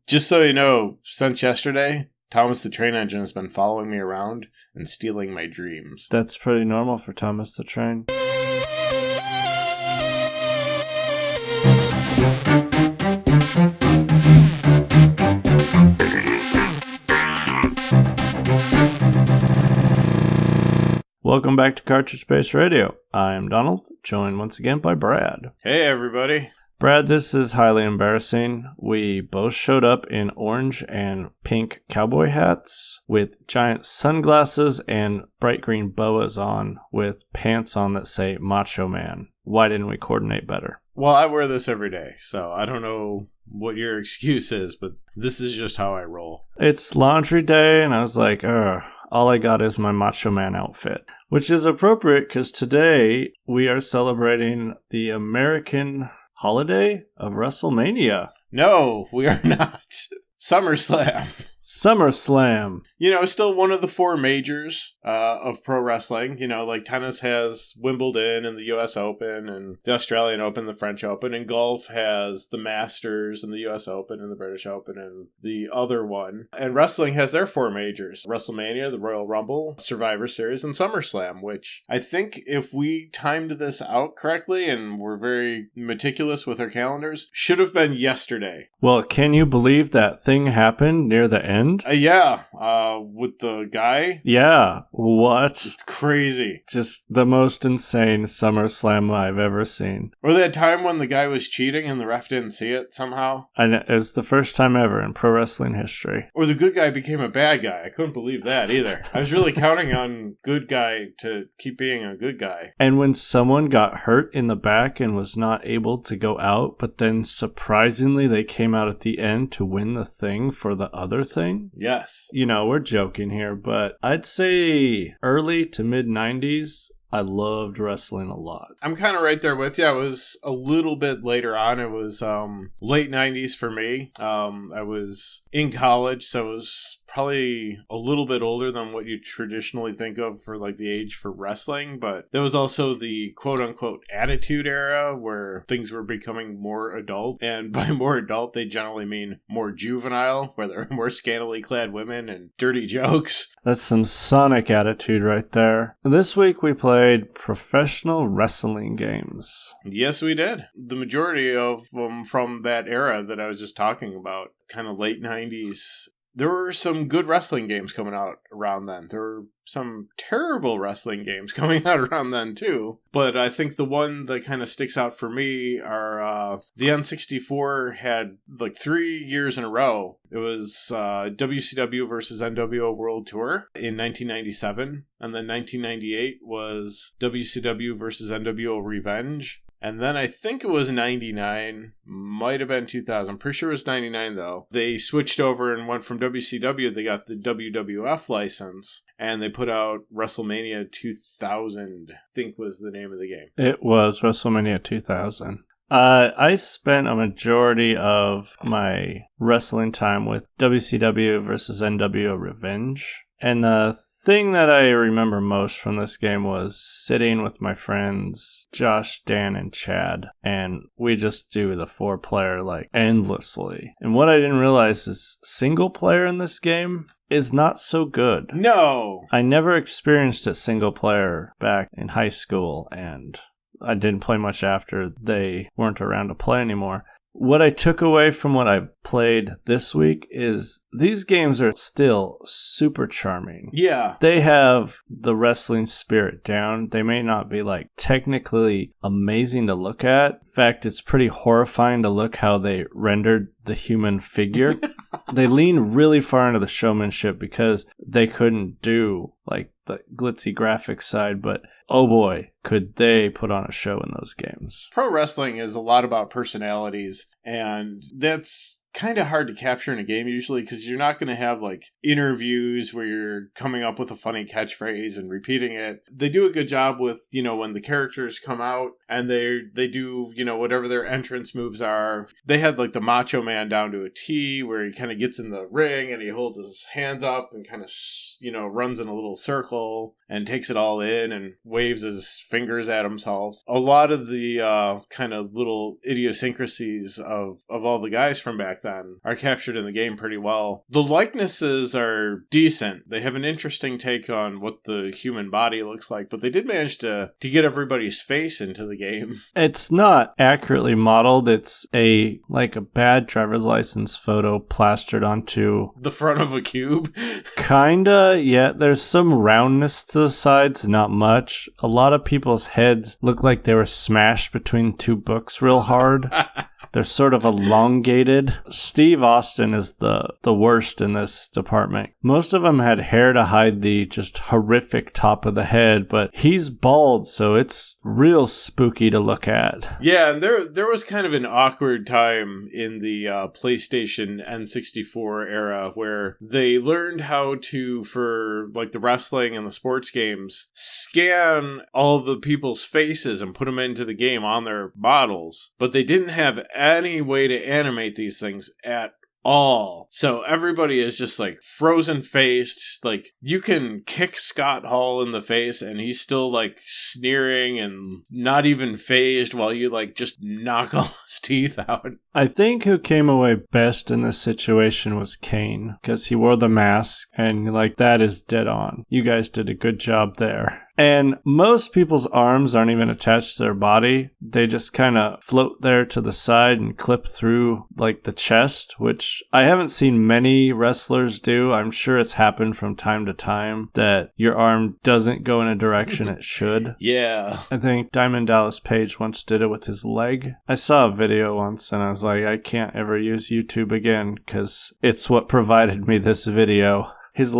Just so you know, since yesterday, Thomas the Train Engine has been following me around and stealing my dreams. That's pretty normal for Thomas the Train. Welcome back to Cartridge Space Radio. I am Donald, joined once again by Brad. Hey, everybody. Brad, this is highly embarrassing. We both showed up in orange and pink cowboy hats with giant sunglasses and bright green boas on with pants on that say Macho Man. Why didn't we coordinate better? Well, I wear this every day, so I don't know what your excuse is, but this is just how I roll. It's laundry day, and I was like, all I got is my Macho Man outfit. Which is appropriate because today we are celebrating the American holiday of WrestleMania. No, we are not. SummerSlam. SummerSlam. You know, still one of the four majors of pro wrestling. You know, like tennis has Wimbledon and the U.S. Open and the Australian Open, the French Open, and golf has the Masters and the U.S. Open and the British Open and the other one. And wrestling has their four majors: WrestleMania, the Royal Rumble, Survivor Series, and SummerSlam, which I think if we timed this out correctly and were very meticulous with our calendars, should have been yesterday. Well, can you believe that thing happened near the end? With the guy. Yeah, what? It's crazy. Just the most insane SummerSlam I've ever seen. Or that time when the guy was cheating and the ref didn't see it somehow. And it was the first time ever in pro wrestling history. Or the good guy became a bad guy. I couldn't believe that either. I was really counting on good guy to keep being a good guy. And when someone got hurt in the back and was not able to go out, but then surprisingly they came out at the end to win the thing for the other thing? Yes. You know, we're joking here, but I'd say early to mid 90s, I loved wrestling a lot. I'm kind of right there with you. I was a little bit later on. It was late 90s for me. I was in college, so it was probably a little bit older than what you traditionally think of for like the age for wrestling, but there was also the quote-unquote attitude era where things were becoming more adult, and by more adult they generally mean more juvenile, where there are more scantily clad women and dirty jokes. That's some Sonic attitude right there. This week we played professional wrestling games. Yes, we did. The majority of them from that era that I was just talking about, kind of late 90s. There were some good wrestling games coming out around then. There were some terrible wrestling games coming out around then too. But I think the one that kind of sticks out for me are the N64 had like 3 years in a row. It was WCW versus NWO World Tour in 1997. And then 1998 was WCW versus NWO Revenge. And then I think it was 99, might have been 2000. I'm pretty sure it was 99 though. They switched over and went from WCW, they got the WWF license, and they put out WrestleMania 2000, I think was the name of the game. It was WrestleMania 2000. I spent a majority of my wrestling time with WCW versus NWO Revenge. And the thing that I remember most from this game was sitting with my friends Josh, Dan, and Chad, and we just do the 4-player like endlessly. And what I didn't realize is single player in this game is not so good. No! I never experienced it single player back in high school, and I didn't play much after they weren't around to play anymore. What I took away from what I played this week is these games are still super charming. Yeah. They have the wrestling spirit down. They may not be like technically amazing to look at. In fact, it's pretty horrifying to look how they rendered the human figure. They lean really far into the showmanship because they couldn't do like the glitzy graphics side, but oh boy, could they put on a show in those games. Pro wrestling is a lot about personalities, and that's kind of hard to capture in a game usually because you're not going to have like interviews where you're coming up with a funny catchphrase and repeating it. They do a good job with, you know, when the characters come out and they do, you know, whatever their entrance moves are. They had like the Macho Man down to a T where he kind of gets in the ring and he holds his hands up and kind of, you know, runs in a little circle and takes it all in and waves his fingers at himself. A lot of the kind of little idiosyncrasies of all the guys from back back then are captured in the game pretty well. The likenesses are decent. They have an interesting take on what the human body looks like, but they did manage to get everybody's face into the game. It's not accurately modeled. It's a bad driver's license photo plastered onto the front of a cube. Kinda, yeah. There's some roundness to the sides, not much. A lot of people's heads look like they were smashed between two books real hard. They're sort of elongated. Steve Austin is the worst in this department. Most of them had hair to hide the just horrific top of the head, but he's bald, so it's real spooky to look at. Yeah, and there was kind of an awkward time in the PlayStation N64 era where they learned how to, for like the wrestling and the sports games, scan all of the people's faces and put them into the game on their models, but they didn't have any way to animate these things at all. So everybody is just like frozen faced. Like you can kick Scott Hall in the face and he's still like sneering and not even phased while you like just knock all his teeth out. I think who came away best in this situation was Kane, because he wore the mask and like that is dead on. You guys did a good job there. And most people's arms aren't even attached to their body. They just kind of float there to the side and clip through like the chest, which I haven't seen many wrestlers do. I'm sure it's happened from time to time that your arm doesn't go in a direction it should. Yeah. I think Diamond Dallas Page once did it with his leg. I saw a video once and I was like, I can't ever use YouTube again because it's what provided me this video. His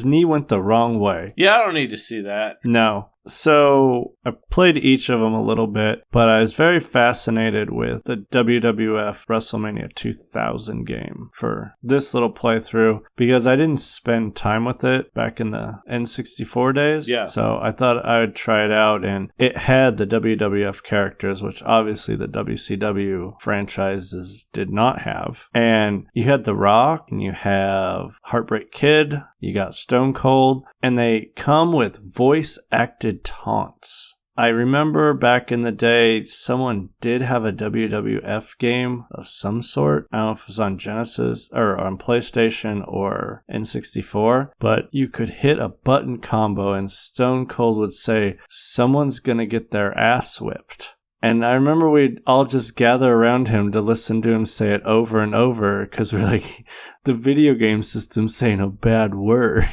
knee went the wrong way. Yeah, I don't need to see that. No. So I played each of them a little bit, but I was very fascinated with the WWF WrestleMania 2000 game for this little playthrough because I didn't spend time with it back in the N64 days. Yeah. So I thought I would try it out, and it had the WWF characters, which obviously the WCW franchises did not have. And you had The Rock, and you have Heartbreak Kid, you got Stone Cold, and they come with voice-acted taunts. I remember back in the day, someone did have a WWF game of some sort. I don't know if it was on Genesis or on PlayStation or N64, but you could hit a button combo and Stone Cold would say, "Someone's gonna get their ass whipped." And I remember we'd all just gather around him to listen to him say it over and over because we're like, the video game system's saying a bad word.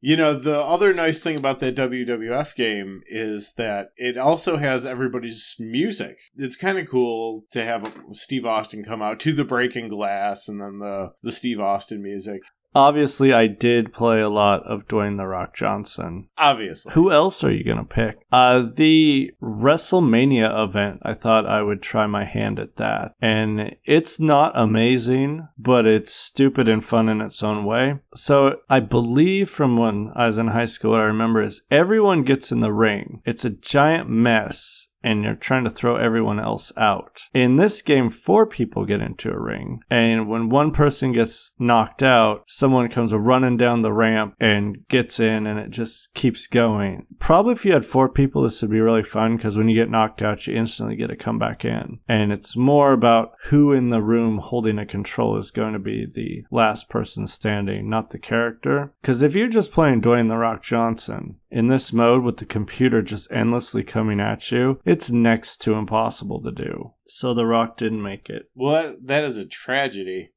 You know, the other nice thing about that WWF game is that it also has everybody's music. It's kind of cool to have Steve Austin come out to the Breaking Glass and then the Steve Austin music. Obviously, I did play a lot of Dwayne "The Rock" Johnson. Obviously. Who else are you going to pick? The WrestleMania event, I thought I would try my hand at that. And it's not amazing, but it's stupid and fun in its own way. So I believe from when I was in high school, what I remember is everyone gets in the ring. It's a giant mess. And you're trying to throw everyone else out. In this game, 4 people get into a ring. And when one person gets knocked out, someone comes running down the ramp and gets in, and it just keeps going. Probably if you had 4 people, this would be really fun, because when you get knocked out, you instantly get to come back in. And it's more about who in the room holding a control is going to be the last person standing, not the character. Because if you're just playing Dwayne "The Rock" Johnson, in this mode with the computer just endlessly coming at you, it's next to impossible to do. So The Rock didn't make it. Well, that is a tragedy.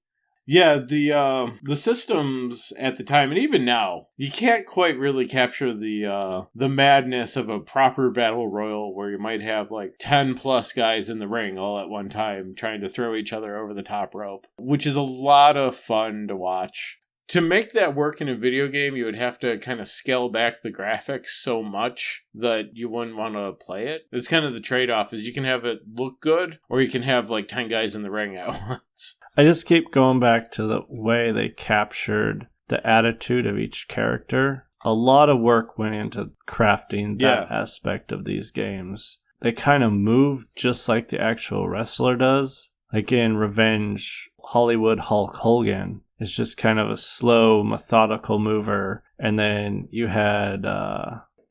Yeah, the systems at the time, and even now, you can't quite really capture the madness of a proper battle royal where you might have like 10 plus guys in the ring all at one time trying to throw each other over the top rope, which is a lot of fun to watch. To make that work in a video game, you would have to kind of scale back the graphics so much that you wouldn't want to play it. It's kind of the trade-off, is you can have it look good, or you can have like 10 guys in the ring at once. I just keep going back to the way they captured the attitude of each character. A lot of work went into crafting that aspect of these games. They kind of move just like the actual wrestler does. Like in Revenge, Hollywood Hulk Hogan. It's just kind of a slow, methodical mover. And then you had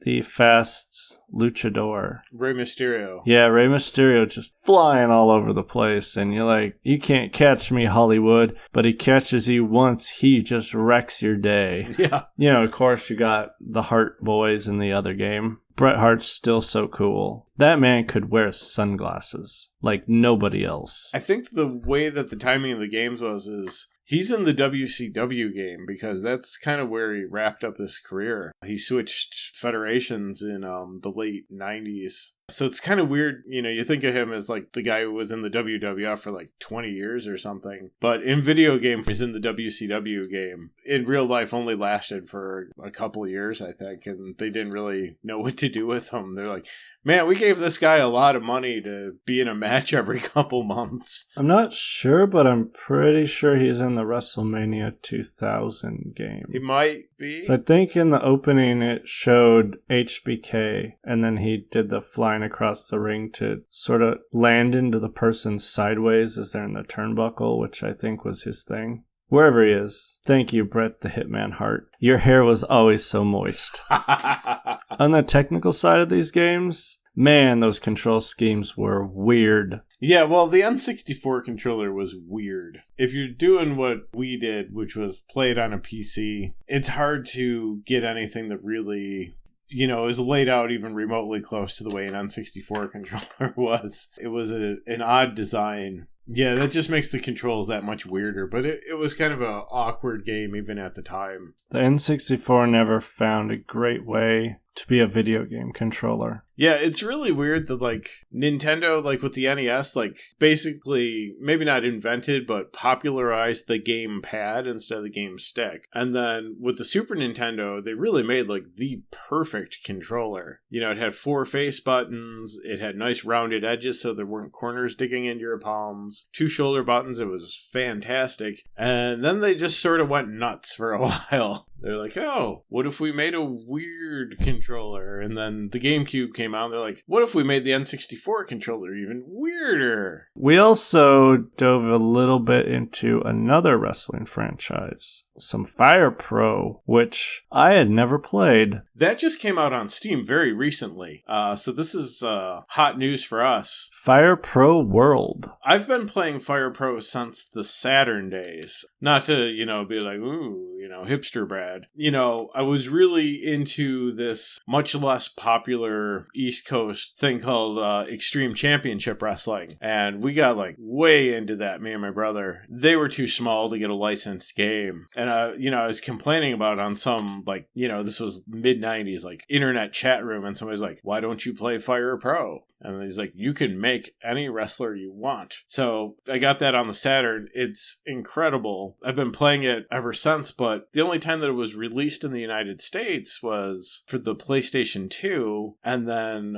the fast luchador. Rey Mysterio. Yeah, Rey Mysterio just flying all over the place. And you're like, you can't catch me, Hollywood. But he catches you once, he just wrecks your day. Yeah. You know, of course, you got the Hart boys in the other game. Bret Hart's still so cool. That man could wear sunglasses like nobody else. I think the way that the timing of the games is he's in the WCW game because that's kind of where he wrapped up his career. He switched federations in the late 90s. So it's kind of weird, you know, you think of him as like the guy who was in the WWF for like 20 years or something. But in video game, he's in the WCW game. In real life, only lasted for a couple of years, I think. And they didn't really know what to do with him. They're like, man, we gave this guy a lot of money to be in a match every couple months. I'm not sure, but I'm pretty sure he's in the WrestleMania 2000 game. He might be. So I think in the opening it showed HBK, and then he did the flying across the ring to sort of land into the person sideways as they're in the turnbuckle, which I think was his thing. Wherever he is. Thank you, Bret the Hitman Hart. Your hair was always so moist. On the technical side of these games, man, those control schemes were weird. Yeah, well, the N64 controller was weird. If you're doing what we did, which was play it on a PC, it's hard to get anything that really, you know, is laid out even remotely close to the way an N64 controller was. It was an odd design. Yeah, that just makes the controls that much weirder, but it was kind of an awkward game even at the time. The N64 never found a great way to be a video game controller. Yeah, it's really weird that, like, Nintendo, like, with the NES, like, basically, maybe not invented, but popularized the game pad instead of the game stick. And then with the Super Nintendo, they really made, like, the perfect controller. You know, it had 4 face buttons, it had nice rounded edges so there weren't corners digging into your palms, 2 shoulder buttons, it was fantastic. And then they just sort of went nuts for a while. They're like, oh, what if we made a weird controller? And then the GameCube came out, and they're like, what if we made the N64 controller even weirder? We also dove a little bit into another wrestling franchise, some Fire Pro, which I had never played. That just came out on Steam very recently, so this is hot news for us. Fire Pro World. I've been playing Fire Pro since the Saturn days. Not to, you know, be like, ooh, you know, hipster Brad. You know, I was really into this much less popular East Coast thing called Extreme Championship Wrestling. And we got, like, way into that, me and my brother. They were too small to get a licensed game. And, you know, I was complaining about it on some, like, you know, this was mid-90s, like, internet chat room. And somebody's like, why don't you play Fire Pro? And he's like, you can make any wrestler you want. So I got that on the Saturn. It's incredible. I've been playing it ever since, but the only time that it was released in the United States was for the PlayStation 2, and then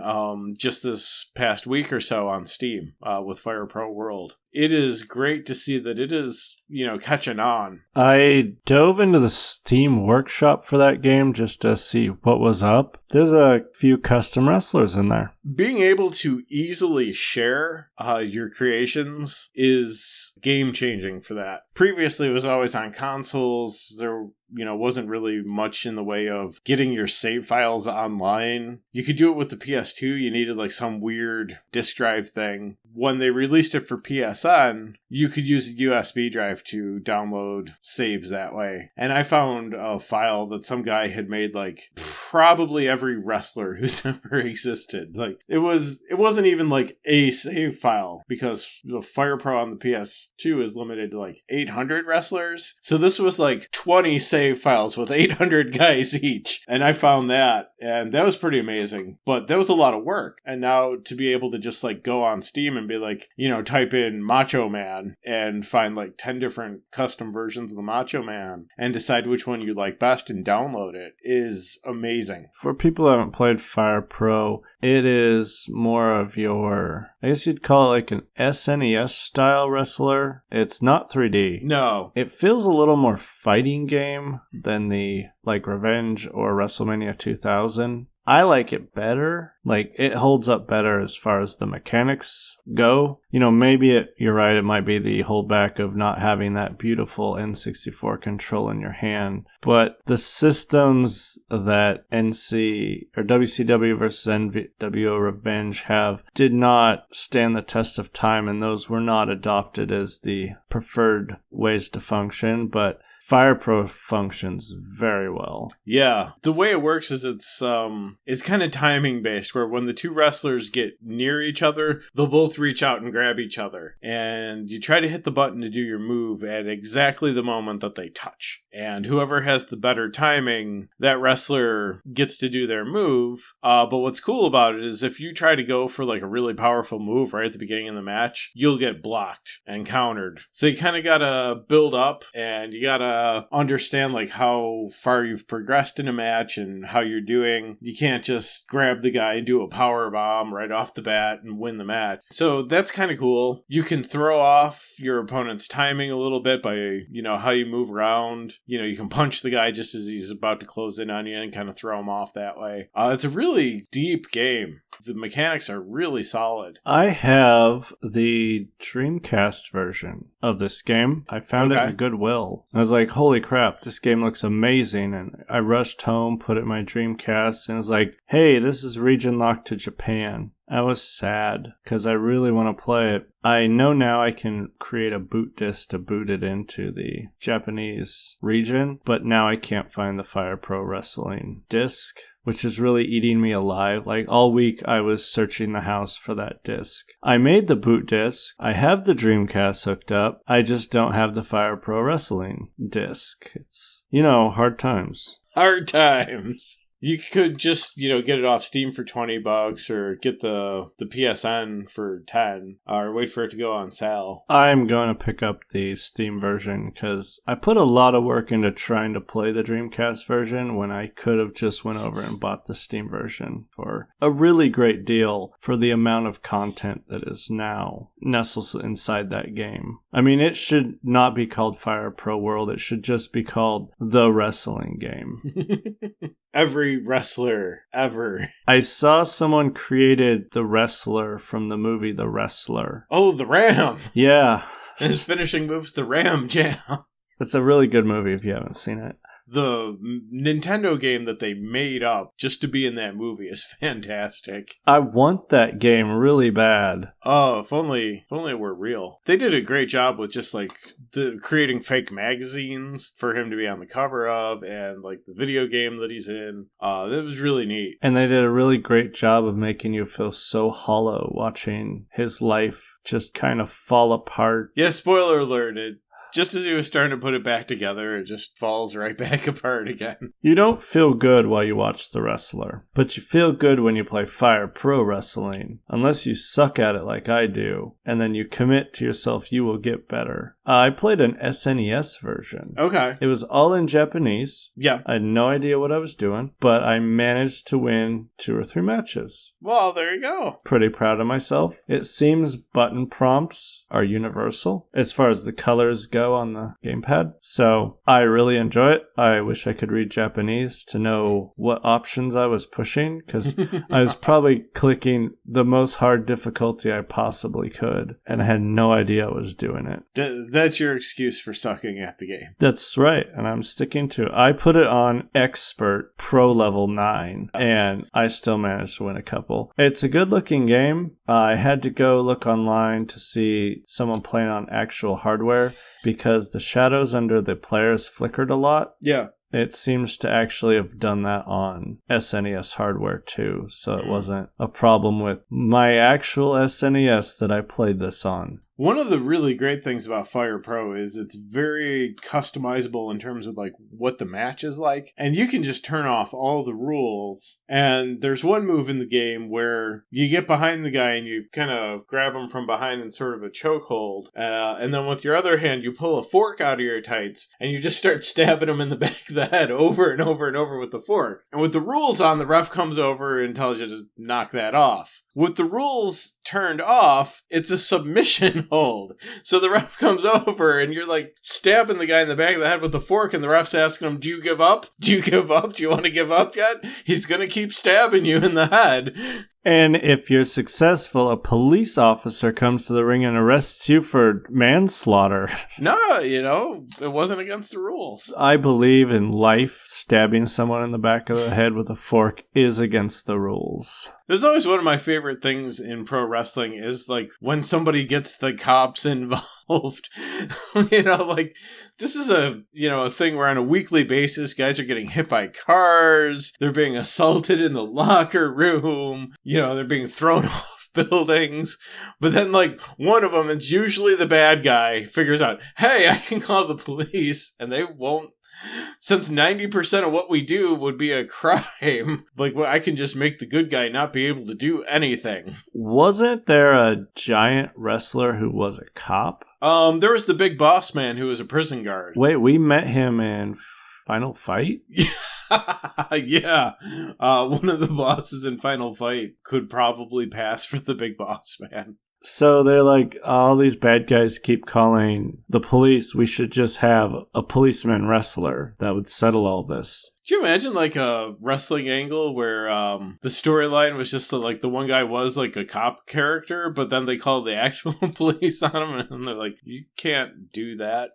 just this past week or so on Steam with Fire Pro World. It is great to see that it is, you know, catching on. I dove into the Steam workshop for that game just to see what was up. There's a few custom wrestlers in there. Being able to easily share your creations is game-changing for that. Previously, it was always on consoles. There, you know, wasn't really much in the way of getting your save files online. You could do it with the PS2. You needed, like, some weird disk drive thing. When they released it for PSN, you could use a USB drive to download saves that way. And I found a file that some guy had made, like, probably every wrestler who's ever existed. Like, it wasn't even, like, a save file, because the Fire Pro on the PS2 is limited to, like, 800 wrestlers. So this was, like, 20 save files with 800 guys each. And I found that, and that was pretty amazing. But that was a lot of work. And now to be able to just, like, go on Steam and be like, you know, type in Macho Man and find, like, 10 different custom versions of the Macho Man and decide which one you like best and download it is amazing. For people who haven't played Fire Pro, it is more of your, I guess you'd call it like an SNES style wrestler. It's not 3D. No. It feels a little more fighting game than the, like, Revenge or WrestleMania 2000. I like it better. Like, it holds up better as far as the mechanics go. You know, maybe you're right, it might be the holdback of not having that beautiful N64 control in your hand. But the systems that NC or WCW versus NWO Revenge have did not stand the test of time, and those were not adopted as the preferred ways to function. But Fire Pro functions very well. Yeah, the way it works is it's kind of timing based, where when the two wrestlers get near each other, they'll both reach out and grab each other, and you try to hit the button to do your move at exactly the moment that they touch. And whoever has the better timing, that wrestler gets to do their move. But what's cool about it is if you try to go for like a really powerful move right at the beginning of the match, you'll get blocked and countered. So you kind of gotta build up, and you gotta understand like how far you've progressed in a match and how you're doing. You can't just grab the guy and do a power bomb right off the bat and win the match. So that's kind of cool. You can throw off your opponent's timing a little bit by, you know, how you move around. You know, you can punch the guy just as he's about to close in on you and kind of throw him off that way. It's a really deep game. The mechanics are really solid. I have the Dreamcast version of this game. I found it in Goodwill. I was like, holy crap, this game looks amazing. And I rushed home, put it in my Dreamcast, and was like, hey, this is region locked to Japan. I was sad because I really want to play it. I know now I can create a boot disc to boot it into the Japanese region, but now I can't find the Fire Pro Wrestling disc, which is really eating me alive. Like, all week I was searching the house for that disc. I made the boot disc. I have the Dreamcast hooked up. I just don't have the Fire Pro Wrestling disc. It's, you know, hard times. Hard times. You could just, you know, get it off Steam for $20 or get the PSN for $10 or wait for it to go on sale. I'm going to pick up the Steam version because I put a lot of work into trying to play the Dreamcast version when I could have just went over and bought the Steam version for a really great deal for the amount of content that is now nestled inside that game. I mean, it should not be called Fire Pro World. It should just be called The Wrestling Game. Every wrestler ever. I saw someone created the wrestler from the movie The Wrestler. Oh, the Ram. Yeah. His finishing move's the Ram Jam. It's a really good movie if you haven't seen it. The Nintendo game that they made up just to be in that movie is fantastic. I want that game really bad. Oh, if only it were real. They did a great job with just like creating fake magazines for him to be on the cover of, and like the video game that he's in. It was really neat. And they did a really great job of making you feel so hollow watching his life just kind of fall apart. Yeah, spoiler alert. Just as he was starting to put it back together, it just falls right back apart again. You don't feel good while you watch The Wrestler, but you feel good when you play Fire Pro Wrestling, unless you suck at it like I do, and then you commit to yourself you will get better. I played an SNES version. Okay. It was all in Japanese. Yeah. I had no idea what I was doing, but I managed to win 2 or 3 matches. Well, there you go. Pretty proud of myself. It seems button prompts are universal as far as the colors go on the gamepad. So I really enjoy it. I wish I could read Japanese to know what options I was pushing, because I was probably clicking the most hard difficulty I possibly could, and I had no idea I was doing it. That's your excuse for sucking at the game. That's right, and I'm sticking to it. I put it on Expert Pro Level 9, and I still managed to win a couple. It's a good-looking game. I had to go look online to see someone playing on actual hardware, because the shadows under the players flickered a lot. Yeah. It seems to actually have done that on SNES hardware too, so it wasn't a problem with my actual SNES that I played this on. One of the really great things about Fire Pro is it's very customizable in terms of like what the match is like. And you can just turn off all the rules. And there's one move in the game where you get behind the guy and you kind of grab him from behind in sort of a chokehold. And then with your other hand, you pull a fork out of your tights and you just start stabbing him in the back of the head over and over and over with the fork. And with the rules on, the ref comes over and tells you to knock that off. With the rules turned off, it's a submission hold. So the ref comes over and you're like stabbing the guy in the back of the head with a fork, and the ref's asking him, do you give up? Do you give up? Do you want to give up yet? He's going to keep stabbing you in the head. And if you're successful, a police officer comes to the ring and arrests you for manslaughter. No, it wasn't against the rules. I believe in life, stabbing someone in the back of the head with a fork is against the rules. This is always one of my favorite things in pro wrestling is like when somebody gets the cops involved. This is a thing where on a weekly basis, guys are getting hit by cars. They're being assaulted in the locker room. They're being thrown off buildings. But then one of them, it's usually the bad guy, figures out, hey, I can call the police, and they won't. Since 90% of what we do would be a crime, I can just make the good guy not be able to do anything. Wasn't there a giant wrestler who was a cop? There was the Big Boss Man who was a prison guard. Wait, we met him in Final Fight? Yeah. One of the bosses in Final Fight could probably pass for the Big Boss Man. So they're like, all these bad guys keep calling the police. We should just have a policeman wrestler that would settle all this. Could you imagine a wrestling angle where the storyline was just the one guy was a cop character, but then they called the actual police on him, and they're like, you can't do that.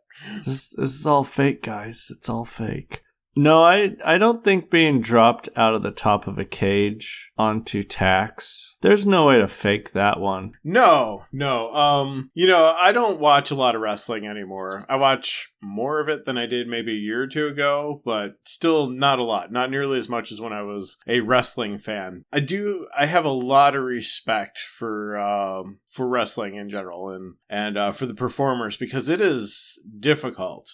This is all fake, guys. It's all fake. No, I don't think being dropped out of the top of a cage onto tacks, there's no way to fake that one. No. I don't watch a lot of wrestling anymore. I watch more of it than I did maybe a year or two ago, but still not a lot. Not nearly as much as when I was a wrestling fan. I have a lot of respect for wrestling in general and for the performers because it is difficult.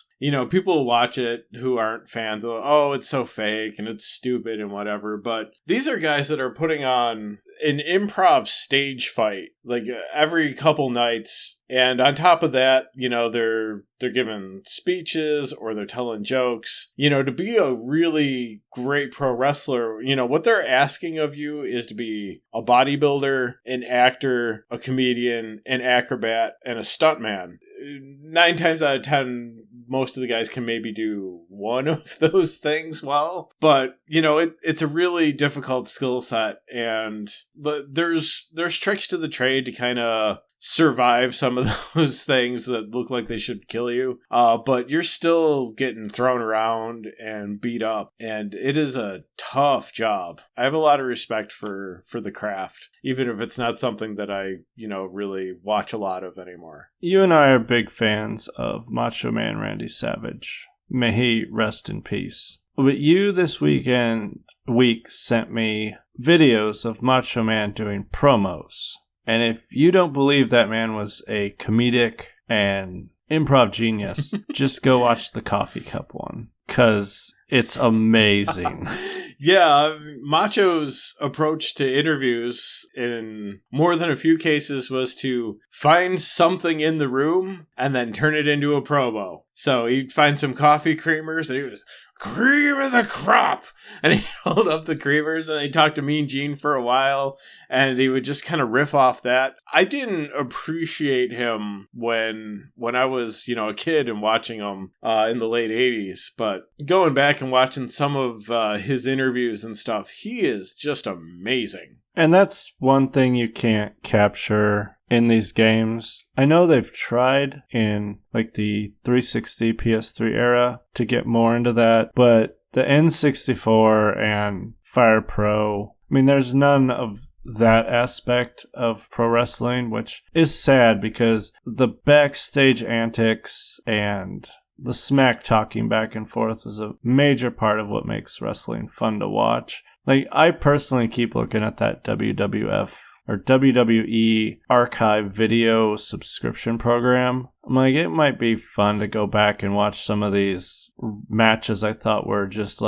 People watch it who aren't fans of, oh, it's so fake and it's stupid and whatever, but these are guys that are putting on an improv stage fight every couple nights, and on top of that, they're giving speeches or they're telling jokes. To be a really great pro wrestler, what they're asking of you is to be a bodybuilder, an actor, a comedian, an acrobat, and a stuntman. 9 times out of 10, most of the guys can maybe do one of those things well, but it's a really difficult skill set, and there's tricks to the trade to kind of survive some of those things that look like they should kill you, but you're still getting thrown around and beat up, and it is a tough job. I have a lot of respect for the craft, even if it's not something that I really watch a lot of anymore. You and I are big fans of Macho Man Randy Savage. May he rest in peace. But you this week sent me videos of Macho Man doing promos. And if you don't believe that man was a comedic and improv genius, just go watch the coffee cup one, because it's amazing. Yeah, Macho's approach to interviews in more than a few cases was to find something in the room and then turn it into a promo. So he'd find some coffee creamers and he was, cream of the crop! And he'd hold up the creamers and he'd talk to Mean Gene for a while and he would just kind of riff off that. I didn't appreciate him when I was, a kid and watching him in the late 80s, but going back and watching some of his interviews and stuff, he is just amazing. And that's one thing you can't capture in these games. I know they've tried in the 360 PS3 era to get more into that, but the N64 and Fire Pro, there's none of that aspect of pro wrestling, which is sad because the backstage antics and the smack talking back and forth is a major part of what makes wrestling fun to watch. I personally keep looking at that WWF or WWE archive video subscription program. I'm it might be fun to go back and watch some of these matches I thought were just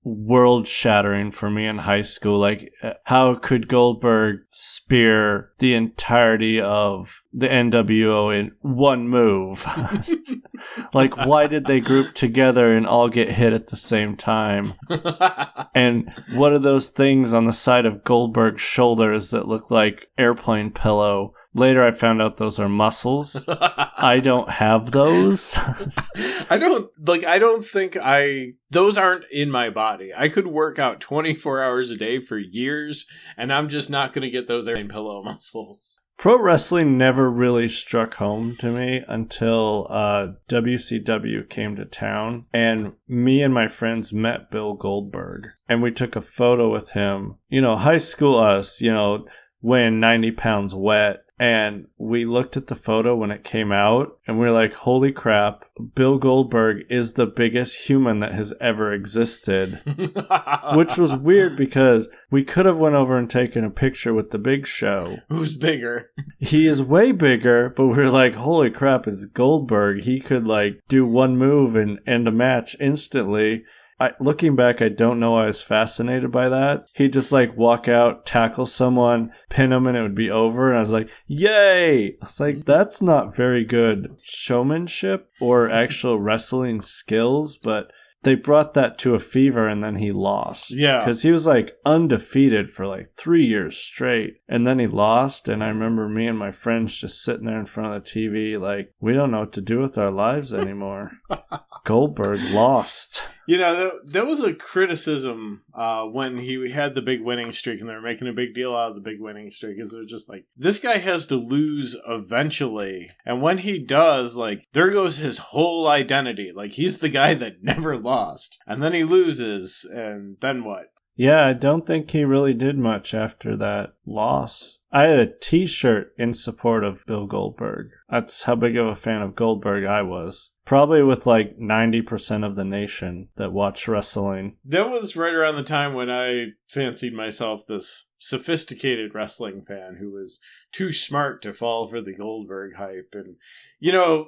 world shattering for me in high school. How could Goldberg spear the entirety of the NWO in one move? Why did they group together and all get hit at the same time? And what are those things on the side of Goldberg's shoulders that look like airplane pillow? Later, I found out those are muscles. I don't have those. I don't think those aren't in my body. I could work out 24 hours a day for years, and I'm just not going to get those airplane pillow muscles. Pro wrestling never really struck home to me until WCW came to town, and me and my friends met Bill Goldberg, and we took a photo with him. High school us, weighing 90 pounds wet. And we looked at the photo when it came out, and we were like, holy crap, Bill Goldberg is the biggest human that has ever existed. Which was weird because we could have went over and taken a picture with the Big Show. Who's bigger? He is way bigger, but we were like, holy crap, it's Goldberg. He could do one move and end a match instantly. Looking back, I don't know why I was fascinated by that. He'd just walk out, tackle someone, pin him, and it would be over. And I was like, yay! I was like, that's not very good showmanship or actual wrestling skills, but they brought that to a fever, and then he lost. Yeah. Because he was undefeated for 3 years straight, and then he lost. And I remember me and my friends just sitting there in front of the TV we don't know what to do with our lives anymore. Goldberg lost. There was a criticism when he had the big winning streak, and they were making a big deal out of the big winning streak, is they're just this guy has to lose eventually, and when he does, there goes his whole identity. He's the guy that never lost, and then he loses, and then what? Yeah, I don't think he really did much after that loss. I had a t-shirt in support of Bill Goldberg. That's how big of a fan of Goldberg I was. Probably with 90% of the nation that watched wrestling. That was right around the time when I fancied myself this sophisticated wrestling fan who was too smart to fall for the Goldberg hype. And,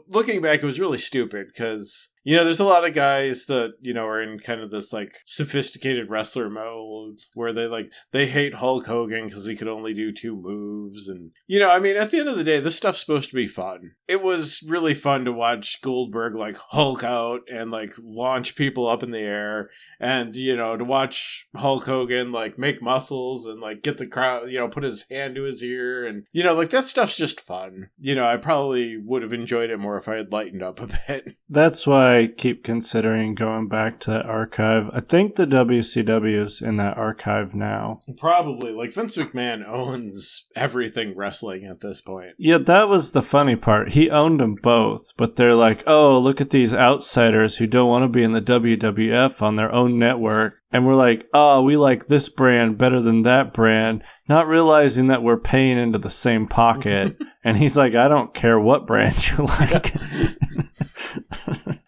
looking back, it was really stupid because, there's a lot of guys that, are in kind of this sophisticated wrestler mode where they hate Hulk Hogan because he could only do 2 moves. And, at the end of the day, this stuff's supposed to be fun. It was really fun to watch Goldberg Hulk out and launch people up in the air, and to watch Hulk Hogan make muscles and get the crowd, put his hand to his ear, and that stuff's just fun. I probably would have enjoyed it more if I had lightened up a bit. That's why I keep considering going back to that archive. I think the WCW's in that archive now. Probably. Vince McMahon owns everything wrestling at this point. Yeah, that was the funny part. He owned them both, but they're oh, look at these outsiders who don't want to be in the WWF on their own network. And we're oh, we like this brand better than that brand, not realizing that we're paying into the same pocket. And he's I don't care what brand you like.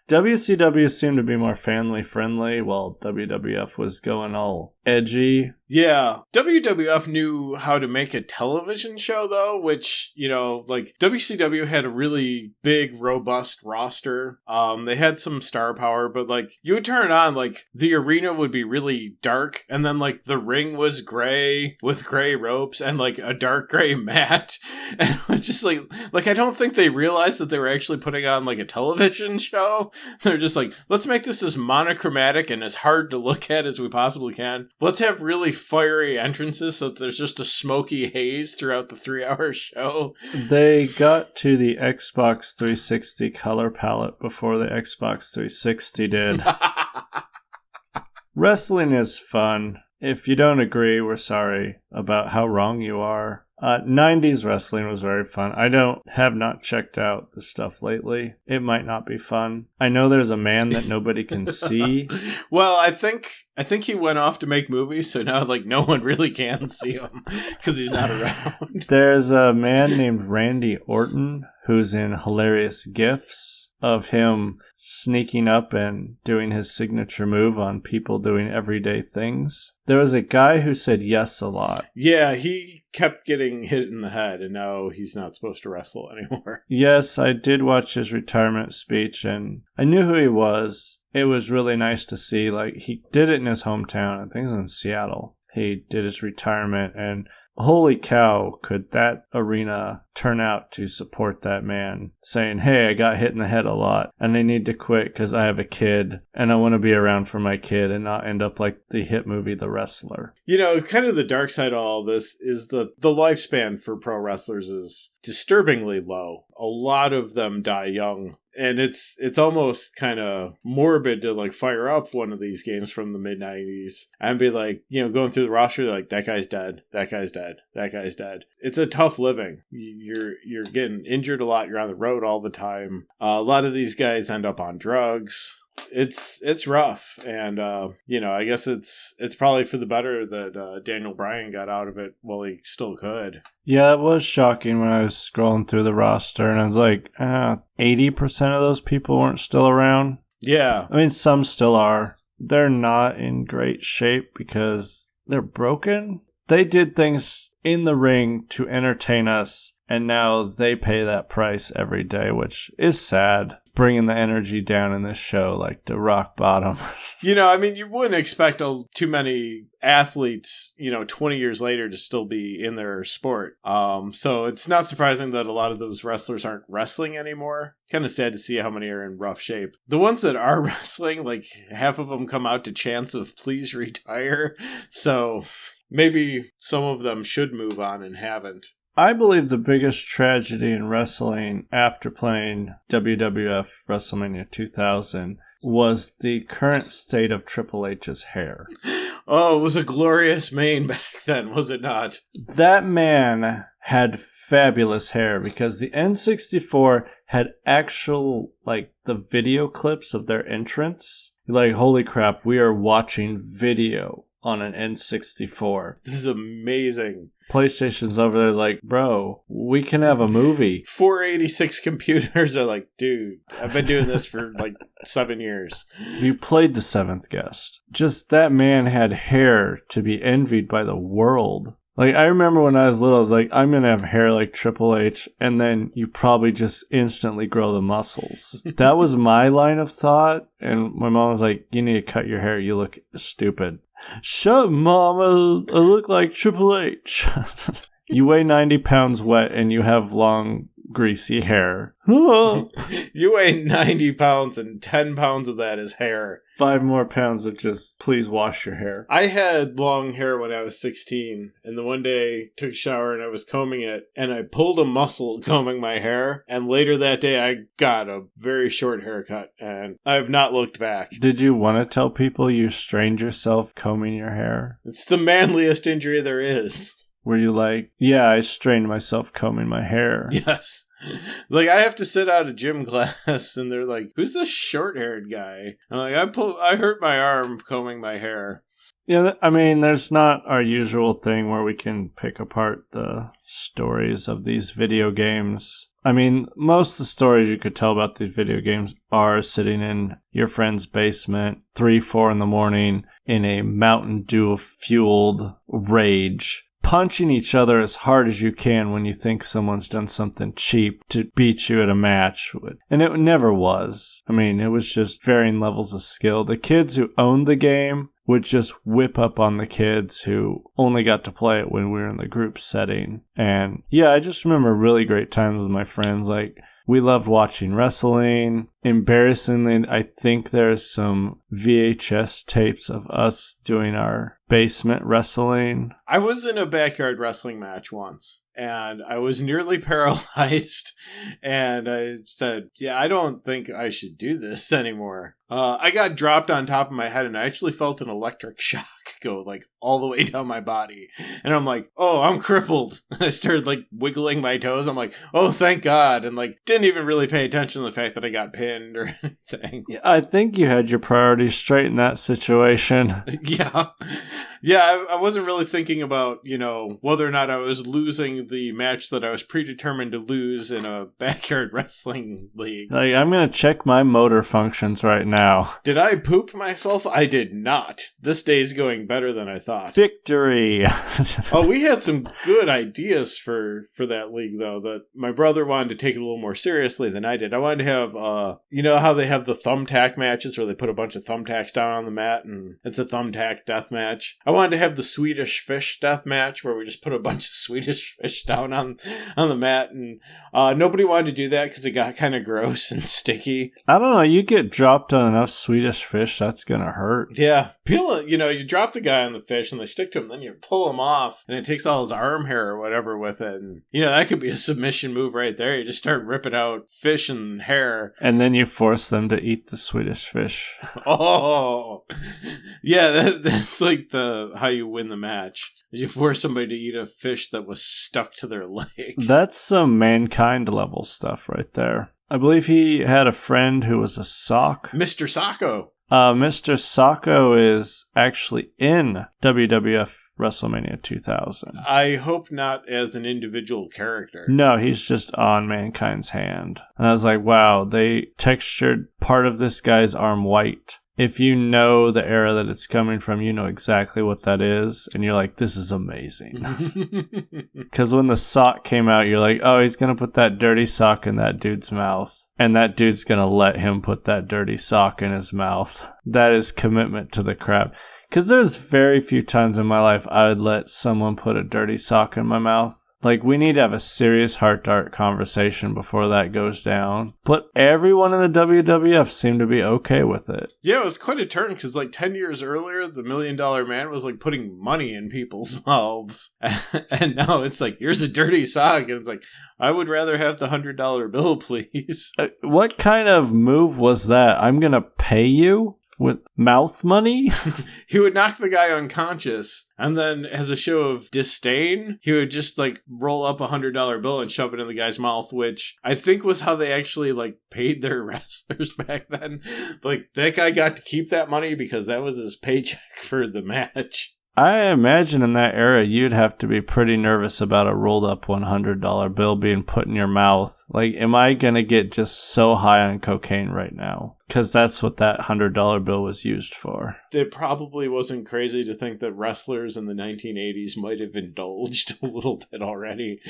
WCW seemed to be more family friendly, while WWF was going all edgy. Yeah. WWF knew how to make a television show, though, which, WCW had a really big, robust roster. They had some star power, but, you would turn it on, the arena would be really dark, and then, the ring was gray with gray ropes and, a dark gray mat. And it's just, I don't think they realized that they were actually putting on, a television show. They're just let's make this as monochromatic and as hard to look at as we possibly can. Let's have really fiery entrances so that there's just a smoky haze throughout the 3-hour show. They got to the Xbox 360 color palette before the Xbox 360 did. Wrestling is fun. If you don't agree, we're sorry about how wrong you are. 90s wrestling was very fun. I have not checked out the stuff lately. It might not be fun. I know there's a man that nobody can see. Well, I think he went off to make movies, so now no one really can see him because he's not around. There's a man named Randy Orton who's in hilarious GIFs of him sneaking up and doing his signature move on people doing everyday things. There was a guy who said yes a lot. Yeah, he kept getting hit in the head, and now he's not supposed to wrestle anymore. Yes, I did watch his retirement speech, and I knew who he was. It was really nice to see. He did it in his hometown. I think it was in Seattle. He did his retirement, and holy cow, could that arena turn out to support that man saying, hey, I got hit in the head a lot and I need to quit because I have a kid and I want to be around for my kid and not end up like the hit movie The Wrestler. Kind of the dark side of all this is the lifespan for pro wrestlers is disturbingly low. A lot of them die young. And it's almost kind of morbid to like fire up one of these games from the mid 90s and be like, going through the roster, like that guy's dead, that guy's dead, that guy's dead. It's a tough living. You're getting injured a lot. You're on the road all the time. A lot of these guys end up on drugs. It's rough, and I guess it's probably for the better that Daniel Bryan got out of it while he still could. Yeah, it was shocking when I was scrolling through the roster, and I was like, 80% of those people weren't still around. Yeah, I mean, some still are. They're not in great shape because they're broken. They did things in the ring to entertain us, and now they pay that price every day, which is sad. Bringing the energy down in this show, like to rock bottom. You wouldn't expect too many athletes, 20 years later to still be in their sport. So it's not surprising that a lot of those wrestlers aren't wrestling anymore. Kind of sad to see how many are in rough shape. The ones that are wrestling, like half of them come out to chants of please retire. So maybe some of them should move on and haven't. I believe the biggest tragedy in wrestling after playing WWF WrestleMania 2000 was the current state of Triple H's hair. Oh, it was a glorious mane back then, was it not? That man had fabulous hair because the N64 had actual, the video clips of their entrance. Like, holy crap, we are watching video on an N64. This is amazing. PlayStation's over there like, bro, we can have a movie. 486 computers are like, dude, I've been doing this for 7 years. You played the seventh guest. Just that man had hair to be envied by the world. Like, I remember when I was little, I was like, I'm going to have hair like Triple H, and then you probably just instantly grow the muscles. That was my line of thought, and my mom was like, you need to cut your hair, you look stupid. Shut up, Mom, I look like Triple H. You weigh 90 pounds wet, and you have long, greasy hair. You weigh 90 pounds, and 10 pounds of that is hair. 5 more pounds of just, please wash your hair. I had long hair when I was 16, and the one day I took a shower and I was combing it, and I pulled a muscle combing my hair, and later that day I got a very short haircut, and I have not looked back. Did you want to tell people you strained yourself combing your hair? It's the manliest injury there is. Were you like, yeah, I strained myself combing my hair? Yes. Like, I have to sit out of gym class, and they're like, who's this short-haired guy? I'm like, I hurt my arm combing my hair. Yeah, I mean, there's not our usual thing where we can pick apart the stories of these video games. I mean, most of the stories you could tell about these video games are sitting in your friend's basement, 3, 4 in the morning, in a Mountain Dew-fueled rage, punching each other as hard as you can when you think someone's done something cheap to beat you at a match. And it never was. I mean, it was just varying levels of skill. The kids who owned the game would just whip up on the kids who only got to play it when we were in the group setting. And yeah, I just remember really great times with my friends. Like, we loved watching wrestling. Embarrassingly, I think there's some VHS tapes of us doing our basement wrestling. I was in a backyard wrestling match once, and I was nearly paralyzed, and I said, yeah, I don't think I should do this anymore. I got dropped on top of my head, and I actually felt an electric shock go, all the way down my body. And I'm like, oh, I'm crippled. And I started, wiggling my toes. I'm like, oh, thank God. And, didn't even really pay attention to the fact that I got pinned or anything. Yeah, I think you had your priorities straight in that situation. Yeah. Yeah, I wasn't really thinking about, whether or not I was losing the match that I was predetermined to lose in a backyard wrestling league. I'm going to check my motor functions right now. Did I poop myself? I did not. This day's going better than I thought. Victory! Oh, we had some good ideas for that league, though. That my brother wanted to take it a little more seriously than I did. I wanted to have, you know how they have the thumbtack matches where they put a bunch of thumbtacks down on the mat and it's a thumbtack death match? match. I wanted to have the Swedish fish death match where we just put a bunch of Swedish fish down on the mat, and nobody wanted to do that because it got kind of gross and sticky. I don't know. You get dropped on enough Swedish fish, that's gonna hurt. Yeah, peel it. You drop the guy on the fish and they stick to him, then you pull him off, and it takes all his arm hair or whatever with it. And that could be a submission move right there. You just start ripping out fish and hair, and then you force them to eat the Swedish fish. Oh, yeah, that's like how you win the match. Is you force somebody to eat a fish that was stuck to their leg. That's some Mankind level stuff right there. I believe he had a friend who was a sock. Mr. Socko. Mr. Socko is actually in WWF WrestleMania 2000. I hope not as an individual character. No, he's just on Mankind's hand. And I was like, wow, they textured part of this guy's arm white. If you know the era that it's coming from, you know exactly what that is. And you're like, this is amazing. Because when the sock came out, you're like, oh, he's going to put that dirty sock in that dude's mouth. And that dude's going to let him put that dirty sock in his mouth. That is commitment to the crap. Because there's very few times in my life I would let someone put a dirty sock in my mouth. Like, we need to have a serious heart-to-heart conversation before that goes down. But everyone in the WWF seemed to be okay with it. Yeah, it was quite a turn, because 10 years earlier, the $1 Million Man was putting money in people's mouths. And now it's here's a dirty sock. And it's I would rather have the $100 bill, please. What kind of move was that? I'm going to pay you? With mouth money? He would knock the guy unconscious, and then as a show of disdain, he would just roll up a $100 bill and shove it in the guy's mouth, which I think was how they actually paid their wrestlers back then. That guy got to keep that money because that was his paycheck for the match. I imagine in that era, you'd have to be pretty nervous about a rolled up $100 bill being put in your mouth. Am I going to get just so high on cocaine right now? Because that's what that $100 bill was used for. It probably wasn't crazy to think that wrestlers in the 1980s might have indulged a little bit already.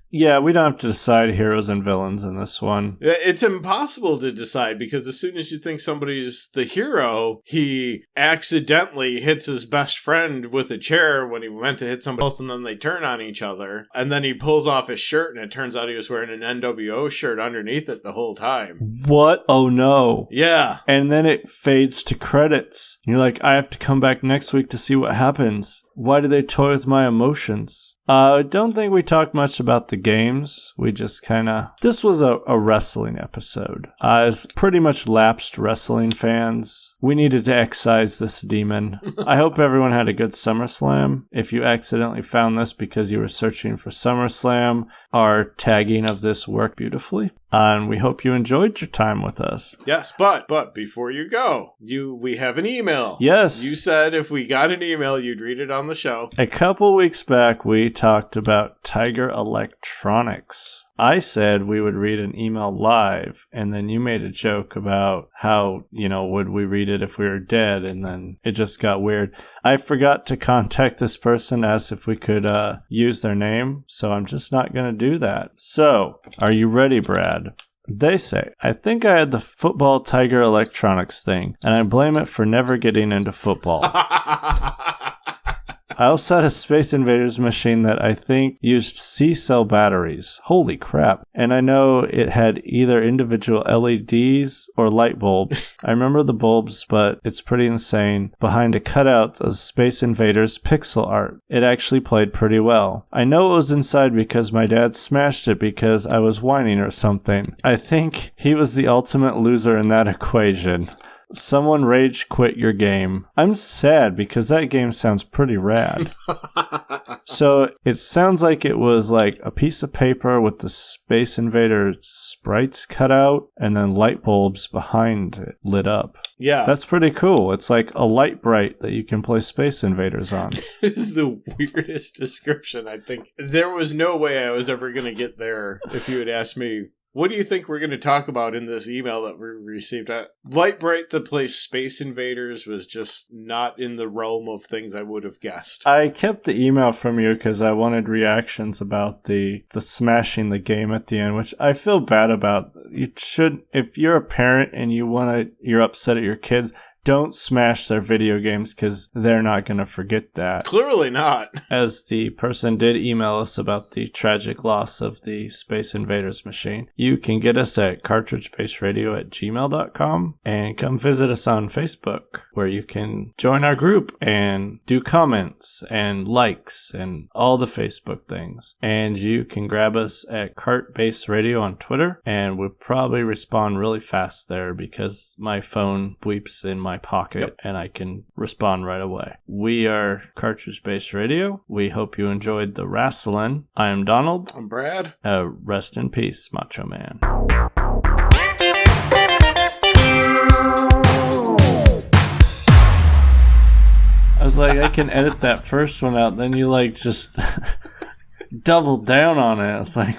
Yeah, we don't have to decide heroes and villains in this one. It's impossible to decide because as soon as you think somebody's the hero, he accidentally hits his best friend with a chair when he meant to hit somebody else, and then they turn on each other. And then he pulls off his shirt, and it turns out he was wearing an NWO shirt underneath it the whole time. What? Oh no. Yeah. And then it fades to credits. You're like, I have to come back next week to see what happens. Why do they toy with my emotions? I don't think we talked much about the games. We just this was a wrestling episode. As pretty much lapsed wrestling fans, we needed to excise this demon. I hope everyone had a good SummerSlam. If you accidentally found this because you were searching for SummerSlam, our tagging of this worked beautifully. And we hope you enjoyed your time with us. Yes, but before you go, we have an email. Yes. You said if we got an email, you'd read it on the show. A couple weeks back, we talked about Tiger Electronics. I said we would read an email live, and then you made a joke about how, would we read it if we were dead, and then it just got weird. I forgot to contact this person, ask if we could use their name, so I'm just not going to do that. So, are you ready, Brad? They say, I think I had the football Tiger Electronics thing, and I blame it for never getting into football. I also had a Space Invaders machine that I think used C-cell batteries. Holy crap. And I know it had either individual LEDs or light bulbs. I remember the bulbs, but it's pretty insane. Behind a cutout of Space Invaders pixel art. It actually played pretty well. I know it was inside because my dad smashed it because I was whining or something. I think he was the ultimate loser in that equation. Someone rage quit your game. I'm sad because that game sounds pretty rad. So it sounds like it was a piece of paper with the Space Invader sprites cut out and then light bulbs behind it lit up. Yeah. That's pretty cool. It's like a light bright that you can play Space Invaders on. This is the weirdest description, I think. There was no way I was ever going to get there if you had asked me. What do you think we're going to talk about in this email that we received? Light Bright that plays Space Invaders was just not in the realm of things I would have guessed. I kept the email from you because I wanted reactions about the smashing the game at the end, which I feel bad about. You should, if you're a parent and you're upset at your kids, don't smash their video games because they're not going to forget that. Clearly not. As the person did email us about the tragic loss of the Space Invaders machine, you can get us at cartridgebaseradio@gmail.com and come visit us on Facebook, where you can join our group and do comments and likes and all the Facebook things. And you can grab us at Cart-Based Radio on Twitter, and we'll probably respond really fast there because my phone bleeps in my pocket and I can respond right away. We are Cartridge-Based Radio. We hope you enjoyed the wrestling. I am Donald. I'm Brad. Rest in peace, Macho Man. I was like, I can edit that first one out, then you like just double down on it. It's like,